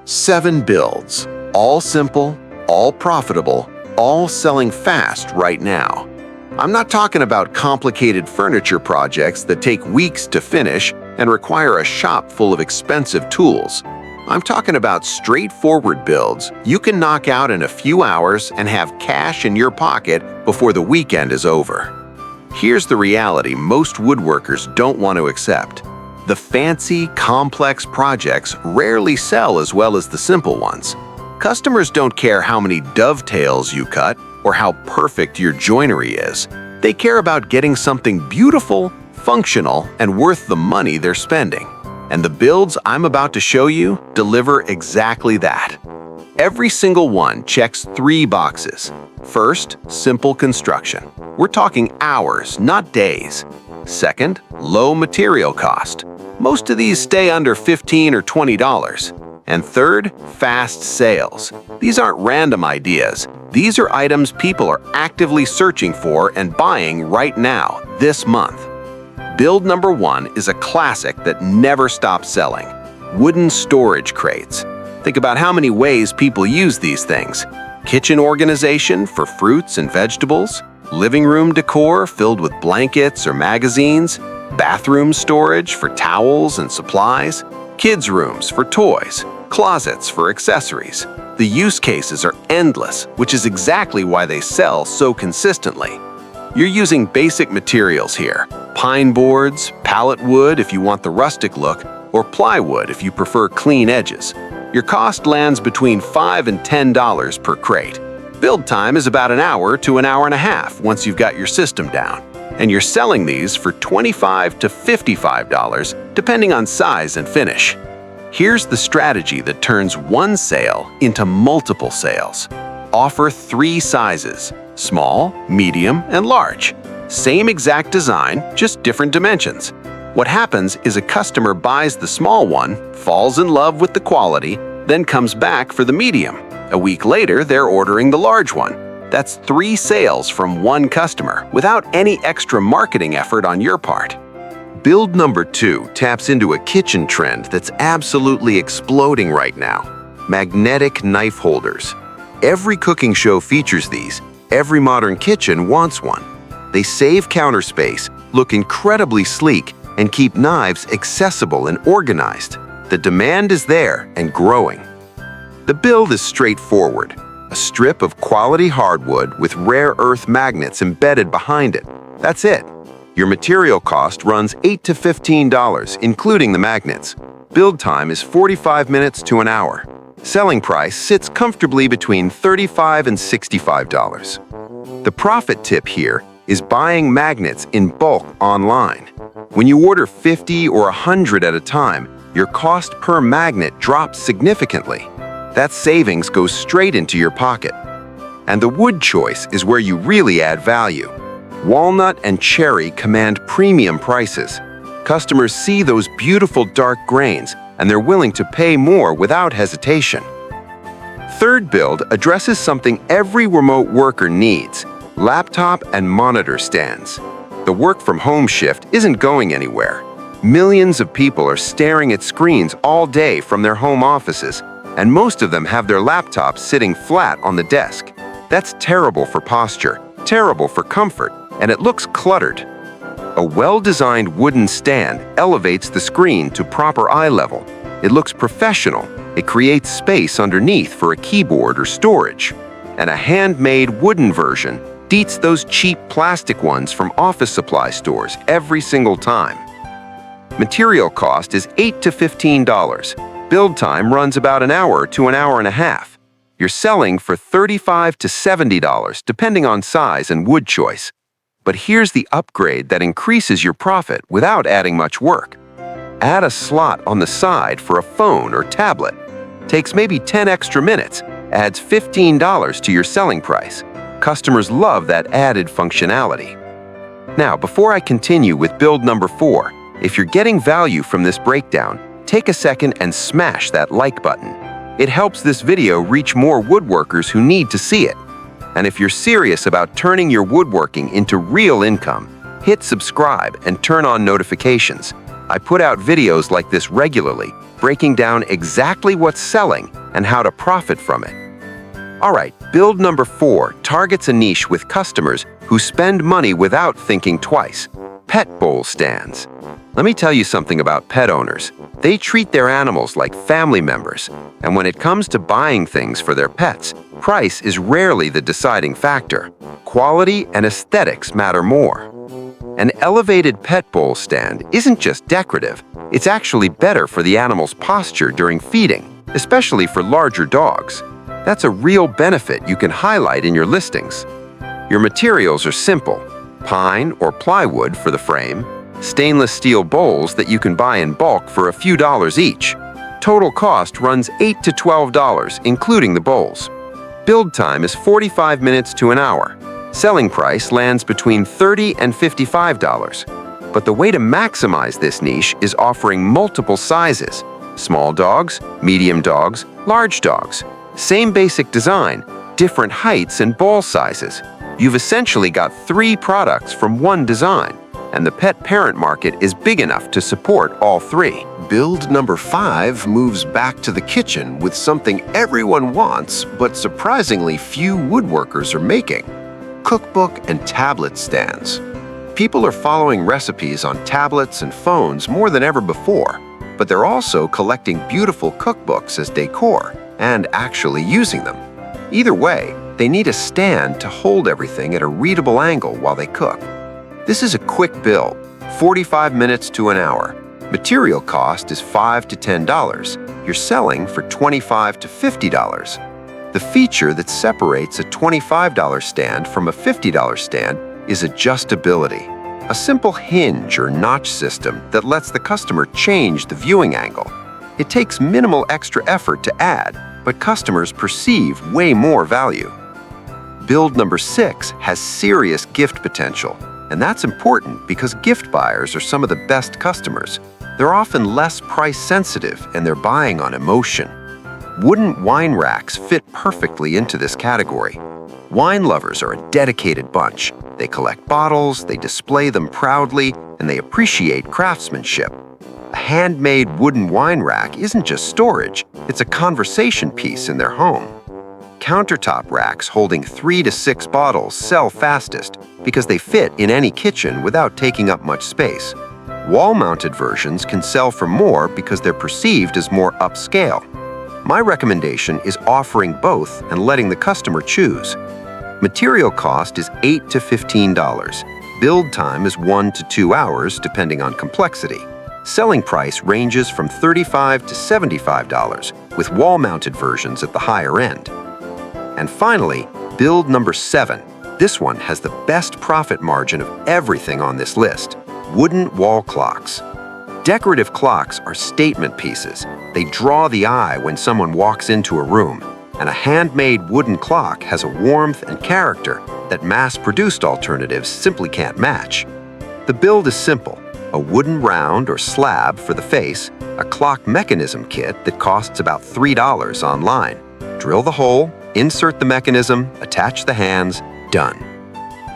7 builds, all simple, all profitable, all selling fast right now. I'm not talking about complicated furniture projects that take weeks to finish and require a shop full of expensive tools. I'm talking about straightforward builds you can knock out in a few hours and have cash in your pocket before the weekend is over. Here's the reality most woodworkers don't want to accept. The fancy, complex projects rarely sell as well as the simple ones. Customers don't care how many dovetails you cut or how perfect your joinery is. They care about getting something beautiful, functional, and worth the money they're spending. And the builds I'm about to show you deliver exactly that. Every single one checks 3 boxes. First, simple construction. We're talking hours, not days. Second, low material cost. Most of these stay under $15 or $20. And third, fast sales. These aren't random ideas. These are items people are actively searching for and buying right now, this month. Build number 1 is a classic that never stops selling. Wooden storage crates. Think about how many ways people use these things. Kitchen organization for fruits and vegetables, living room decor filled with blankets or magazines, bathroom storage for towels and supplies, kids' rooms for toys, closets for accessories. The use cases are endless, which is exactly why they sell so consistently. You're using basic materials here: pine boards, pallet wood if you want the rustic look, or plywood if you prefer clean edges. Your cost lands between $5 and $10 per crate. Build time is about an hour to an hour and a half once you've got your system down. And you're selling these for $25 to $55, depending on size and finish. Here's the strategy that turns one sale into multiple sales. Offer 3 sizes: small, medium, and large. Same exact design, just different dimensions. What happens is a customer buys the small one, falls in love with the quality, then comes back for the medium. A week later, they're ordering the large one. That's 3 sales from one customer without any extra marketing effort on your part. Build number 2 taps into a kitchen trend that's absolutely exploding right now: magnetic knife holders. Every cooking show features these. Every modern kitchen wants one. They save counter space, look incredibly sleek, and keep knives accessible and organized. The demand is there and growing. The build is straightforward: a strip of quality hardwood with rare earth magnets embedded behind it. That's it. Your material cost runs $8 to $15, including the magnets. Build time is 45 minutes to an hour. Selling price sits comfortably between $35 and $65. The profit tip here is buying magnets in bulk online. When you order 50 or 100 at a time, your cost per magnet drops significantly. That savings goes straight into your pocket. And the wood choice is where you really add value. Walnut and cherry command premium prices. Customers see those beautiful dark grains, and they're willing to pay more without hesitation. Third build addresses something every remote worker needs: laptop and monitor stands. The work-from-home shift isn't going anywhere. Millions of people are staring at screens all day from their home offices, and most of them have their laptops sitting flat on the desk. That's terrible for posture, terrible for comfort, and it looks cluttered. A well-designed wooden stand elevates the screen to proper eye level. It looks professional. It creates space underneath for a keyboard or storage. And a handmade wooden version beats those cheap plastic ones from office supply stores every single time. Material cost is $8 to $15. Build time runs about an hour to an hour and a half. You're selling for $35 to $70, depending on size and wood choice. But here's the upgrade that increases your profit without adding much work. Add a slot on the side for a phone or tablet. Takes maybe 10 extra minutes, adds $15 to your selling price. Customers love that added functionality. Now, before I continue with build number 4, if you're getting value from this breakdown, take a second and smash that like button. It helps this video reach more woodworkers who need to see it. And if you're serious about turning your woodworking into real income, hit subscribe and turn on notifications. I put out videos like this regularly, breaking down exactly what's selling and how to profit from it. All right, build number 4 targets a niche with customers who spend money without thinking twice. Pet bowl stands. Let me tell you something about pet owners. They treat their animals like family members, and when it comes to buying things for their pets, price is rarely the deciding factor. Quality and aesthetics matter more. An elevated pet bowl stand isn't just decorative, it's actually better for the animal's posture during feeding, especially for larger dogs. That's a real benefit you can highlight in your listings. Your materials are simple: pine or plywood for the frame, stainless steel bowls that you can buy in bulk for a few dollars each. Total cost runs $8 to $12, including the bowls. Build time is 45 minutes to an hour. Selling price lands between $30 and $55. But the way to maximize this niche is offering multiple sizes: small dogs, medium dogs, large dogs. Same basic design, different heights and bowl sizes. You've essentially got 3 products from one design, and the pet parent market is big enough to support all 3. Build number 5 moves back to the kitchen with something everyone wants, but surprisingly few woodworkers are making: cookbook and tablet stands. People are following recipes on tablets and phones more than ever before, but they're also collecting beautiful cookbooks as decor and actually using them. Either way, they need a stand to hold everything at a readable angle while they cook. This is a quick build, 45 minutes to an hour. Material cost is $5 to $10. You're selling for $25 to $50. The feature that separates a $25 stand from a $50 stand is adjustability, a simple hinge or notch system that lets the customer change the viewing angle. It takes minimal extra effort to add, but customers perceive way more value. Build number 6 has serious gift potential, and that's important because gift buyers are some of the best customers. They're often less price sensitive and they're buying on emotion. Wooden wine racks fit perfectly into this category. Wine lovers are a dedicated bunch. They collect bottles, they display them proudly, and they appreciate craftsmanship. A handmade wooden wine rack isn't just storage, it's a conversation piece in their home. Countertop racks holding 3 to 6 bottles sell fastest because they fit in any kitchen without taking up much space. Wall-mounted versions can sell for more because they're perceived as more upscale. My recommendation is offering both and letting the customer choose. Material cost is $8 to $15. Build time is 1 to 2 hours depending on complexity. Selling price ranges from $35 to $75, with wall-mounted versions at the higher end. And finally, build number 7. This one has the best profit margin of everything on this list: wooden wall clocks. Decorative clocks are statement pieces. They draw the eye when someone walks into a room, and a handmade wooden clock has a warmth and character that mass-produced alternatives simply can't match. The build is simple: a wooden round or slab for the face, a clock mechanism kit that costs about $3 online. Drill the hole, insert the mechanism, attach the hands, done.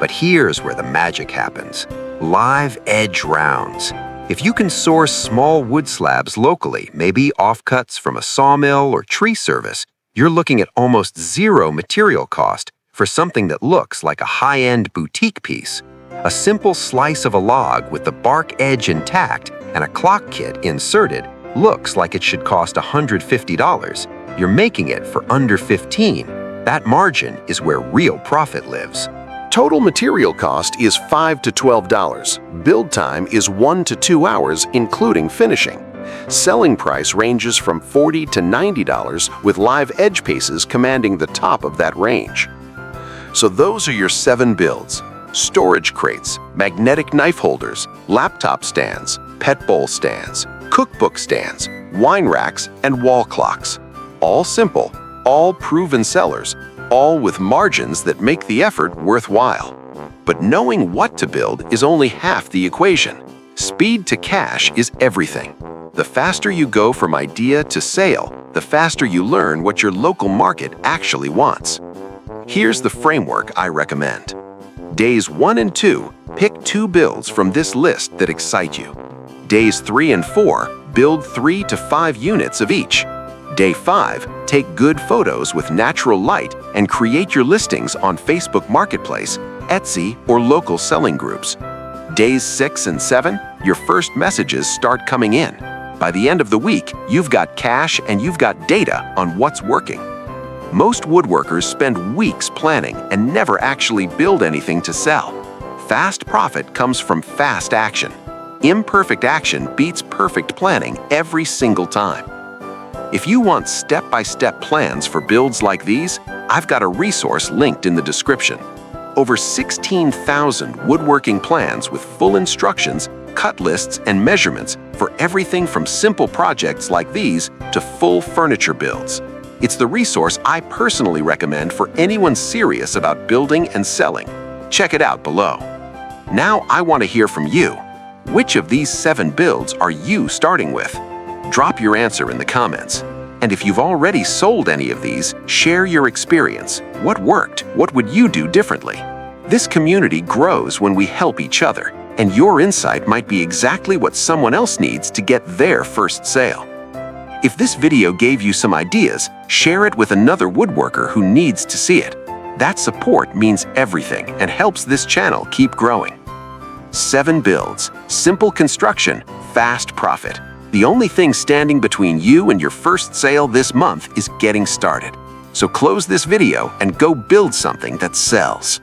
But here's where the magic happens: live edge rounds. If you can source small wood slabs locally, maybe offcuts from a sawmill or tree service, you're looking at almost zero material cost for something that looks like a high-end boutique piece. A simple slice of a log with the bark edge intact and a clock kit inserted looks like it should cost $150. You're making it for under $15. That margin is where real profit lives. Total material cost is $5 to $12. Build time is 1 to 2 hours, including finishing. Selling price ranges from $40 to $90, with live edge pieces commanding the top of that range. So those are your 7 builds: storage crates, magnetic knife holders, laptop stands, pet bowl stands, cookbook stands, wine racks, and wall clocks. All simple, all proven sellers, all with margins that make the effort worthwhile. But knowing what to build is only half the equation. Speed to cash is everything. The faster you go from idea to sale, the faster you learn what your local market actually wants. Here's the framework I recommend. Days 1 and 2, pick 2 builds from this list that excite you. Days 3 and 4, Build 3 to 5 units of each. Day 5, take good photos with natural light and create your listings on Facebook Marketplace, Etsy, or local selling groups. Days 6 and 7, your first messages start coming in. By the end of the week, you've got cash and you've got data on what's working. Most woodworkers spend weeks planning and never actually build anything to sell. Fast profit comes from fast action. Imperfect action beats perfect planning every single time. If you want step-by-step plans for builds like these, I've got a resource linked in the description. Over 16,000 woodworking plans with full instructions, cut lists, and measurements for everything from simple projects like these to full furniture builds. It's the resource I personally recommend for anyone serious about building and selling. Check it out below. Now I want to hear from you. Which of these 7 builds are you starting with? Drop your answer in the comments. And if you've already sold any of these, share your experience. What worked? What would you do differently? This community grows when we help each other, and your insight might be exactly what someone else needs to get their first sale. If this video gave you some ideas, share it with another woodworker who needs to see it. That support means everything and helps this channel keep growing. 7 builds, simple construction, fast profit. The only thing standing between you and your first sale this month is getting started. So close this video and go build something that sells.